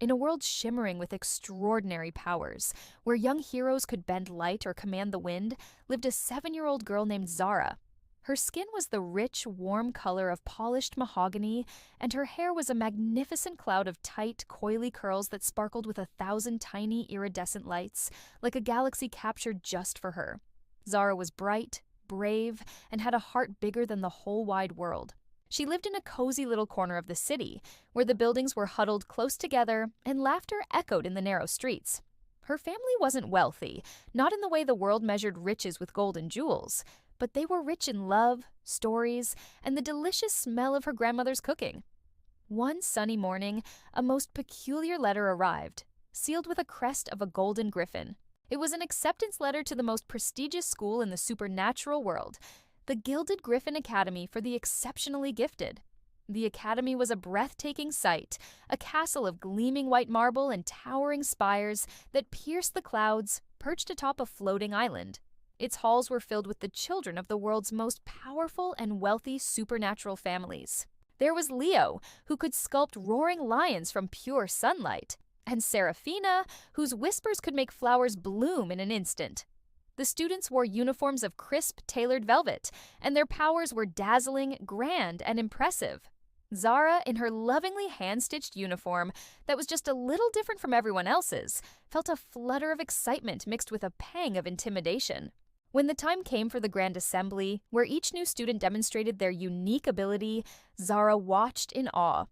In a world shimmering with extraordinary powers, where young heroes could bend light or command the wind, lived a 7-year-old girl named Zara. Her skin was the rich, warm color of polished mahogany, and her hair was a magnificent cloud of tight, coily curls that sparkled with 1,000 tiny, iridescent lights, like a galaxy captured just for her. Zara was bright, brave, and had a heart bigger than the whole wide world. She lived in a cozy little corner of the city, where the buildings were huddled close together and laughter echoed in the narrow streets. Her family wasn't wealthy, not in the way the world measured riches with gold and jewels, but they were rich in love, stories, and the delicious smell of her grandmother's cooking. One sunny morning, a most peculiar letter arrived, sealed with a crest of a golden griffin. It was an acceptance letter to the most prestigious school in the supernatural world, the Gilded Griffin Academy for the exceptionally gifted. The academy was a breathtaking sight, a castle of gleaming white marble and towering spires that pierced the clouds, perched atop a floating island. Its halls were filled with the children of the world's most powerful and wealthy supernatural families. There was Leo, who could sculpt roaring lions from pure sunlight, and Seraphina, whose whispers could make flowers bloom in an instant. The students wore uniforms of crisp, tailored velvet, and their powers were dazzling, grand, and impressive. Zara, in her lovingly hand-stitched uniform that was just a little different from everyone else's, felt a flutter of excitement mixed with a pang of intimidation. When the time came for the grand assembly, where each new student demonstrated their unique ability, Zara watched in awe.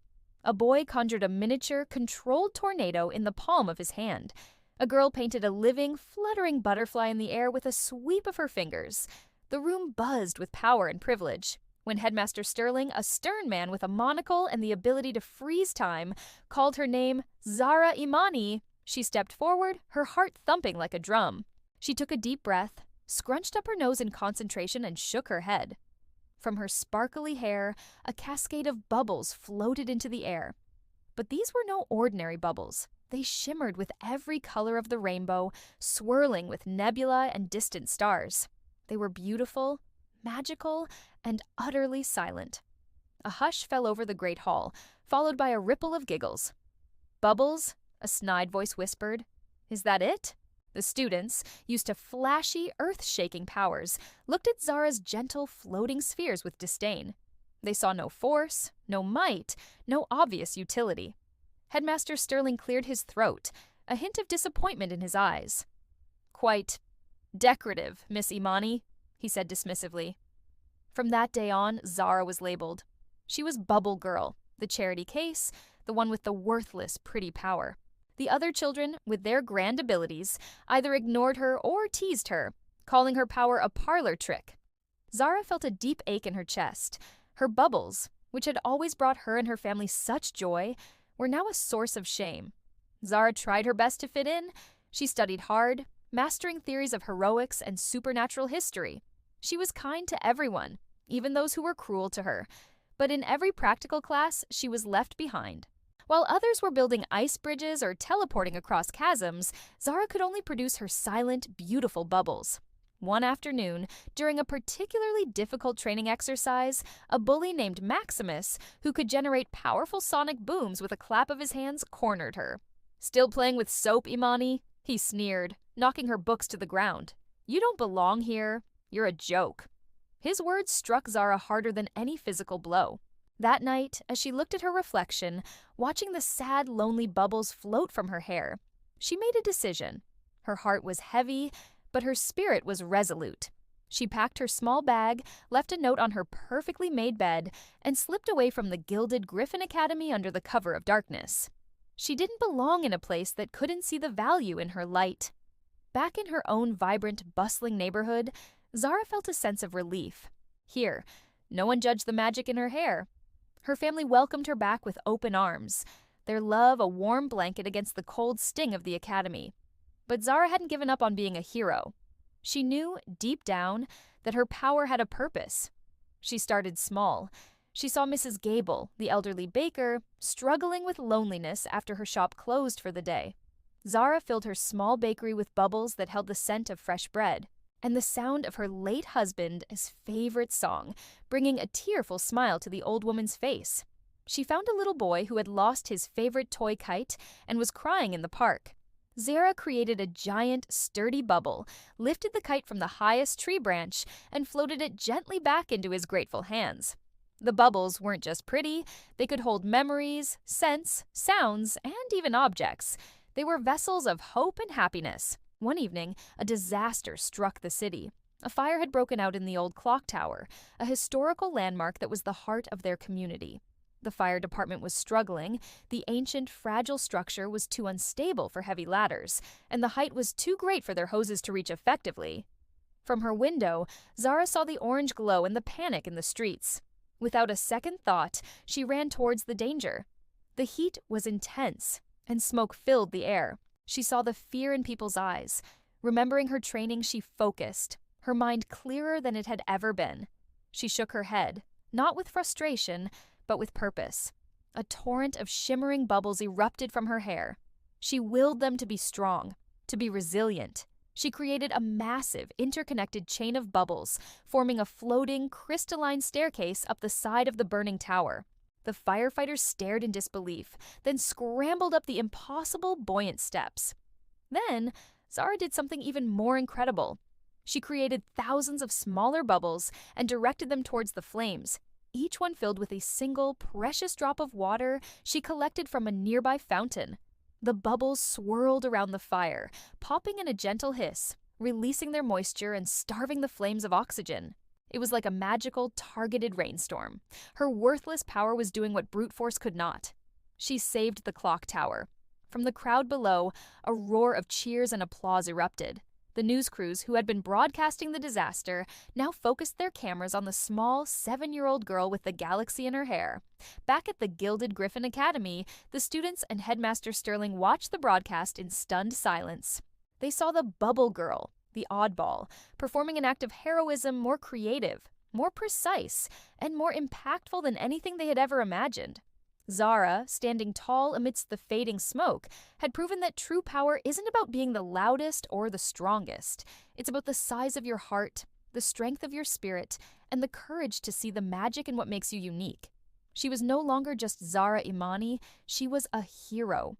A boy conjured a miniature, controlled tornado in the palm of his hand. A girl painted a living, fluttering butterfly in the air with a sweep of her fingers. The room buzzed with power and privilege. When Headmaster Sterling, a stern man with a monocle and the ability to freeze time, called her name Zara Imani, she stepped forward, her heart thumping like a drum. She took a deep breath, scrunched up her nose in concentration, and shook her head. From her sparkly hair, a cascade of bubbles floated into the air. But these were no ordinary bubbles. They shimmered with every color of the rainbow, swirling with nebula and distant stars. They were beautiful, magical, and utterly silent. A hush fell over the great hall, followed by a ripple of giggles. "Bubbles?" a snide voice whispered. "Is that it?" The students, used to flashy, earth-shaking powers, looked at Zara's gentle, floating spheres with disdain. They saw no force, no might, no obvious utility. Headmaster Sterling cleared his throat, a hint of disappointment in his eyes. "Quite decorative, Miss Imani," he said dismissively. From that day on, Zara was labeled. She was Bubble Girl, the charity case, the one with the worthless, pretty power. The other children, with their grand abilities, either ignored her or teased her, calling her power a parlor trick. Zara felt a deep ache in her chest. Her bubbles, which had always brought her and her family such joy, were now a source of shame. Zara tried her best to fit in. She studied hard, mastering theories of heroics and supernatural history. She was kind to everyone, even those who were cruel to her. But in every practical class, she was left behind. While others were building ice bridges or teleporting across chasms, Zara could only produce her silent, beautiful bubbles. One afternoon, during a particularly difficult training exercise, a bully named Maximus, who could generate powerful sonic booms with a clap of his hands, cornered her. "Still playing with soap, Imani?" he sneered, knocking her books to the ground. "You don't belong here. You're a joke." His words struck Zara harder than any physical blow. That night, as she looked at her reflection, watching the sad, lonely bubbles float from her hair, she made a decision. Her heart was heavy, but her spirit was resolute. She packed her small bag, left a note on her perfectly made bed, and slipped away from the Gilded Griffin Academy under the cover of darkness. She didn't belong in a place that couldn't see the value in her light. Back in her own vibrant, bustling neighborhood, Zara felt a sense of relief. Here, no one judged the magic in her hair. Her family welcomed her back with open arms, their love a warm blanket against the cold sting of the academy. But Zara hadn't given up on being a hero. She knew, deep down, that her power had a purpose. She started small. She saw Mrs. Gable, the elderly baker, struggling with loneliness after her shop closed for the day. Zara filled her small bakery with bubbles that held the scent of fresh bread, and the sound of her late husband's favorite song, bringing a tearful smile to the old woman's face. She found a little boy who had lost his favorite toy kite and was crying in the park. Zara created a giant, sturdy bubble, lifted the kite from the highest tree branch, and floated it gently back into his grateful hands. The bubbles weren't just pretty, they could hold memories, scents, sounds, and even objects. They were vessels of hope and happiness. One evening, a disaster struck the city. A fire had broken out in the old clock tower, a historical landmark that was the heart of their community. The fire department was struggling, the ancient, fragile structure was too unstable for heavy ladders, and the height was too great for their hoses to reach effectively. From her window, Zara saw the orange glow and the panic in the streets. Without a second thought, she ran towards the danger. The heat was intense, and smoke filled the air. She saw the fear in people's eyes. Remembering her training, she focused, her mind clearer than it had ever been. She shook her head, not with frustration, but with purpose. A torrent of shimmering bubbles erupted from her hair. She willed them to be strong, to be resilient. She created a massive, interconnected chain of bubbles, forming a floating, crystalline staircase up the side of the burning tower. The firefighters stared in disbelief, then scrambled up the impossible, buoyant steps. Then, Zara did something even more incredible. She created thousands of smaller bubbles and directed them towards the flames, each one filled with a single, precious drop of water she collected from a nearby fountain. The bubbles swirled around the fire, popping in a gentle hiss, releasing their moisture and starving the flames of oxygen. It was like a magical, targeted rainstorm. Her worthless power was doing what brute force could not. She saved the clock tower. From the crowd below, a roar of cheers and applause erupted. The news crews who had been broadcasting the disaster now focused their cameras on the small 7-year-old girl with the galaxy in her hair. Back at the Gilded Griffin Academy, the students and Headmaster Sterling watched the broadcast in stunned silence. They saw the Bubble Girl, the Oddball, performing an act of heroism more creative, more precise, and more impactful than anything they had ever imagined. Zara, standing tall amidst the fading smoke, had proven that true power isn't about being the loudest or the strongest. It's about the size of your heart, the strength of your spirit, and the courage to see the magic in what makes you unique. She was no longer just Zara Imani, she was a hero.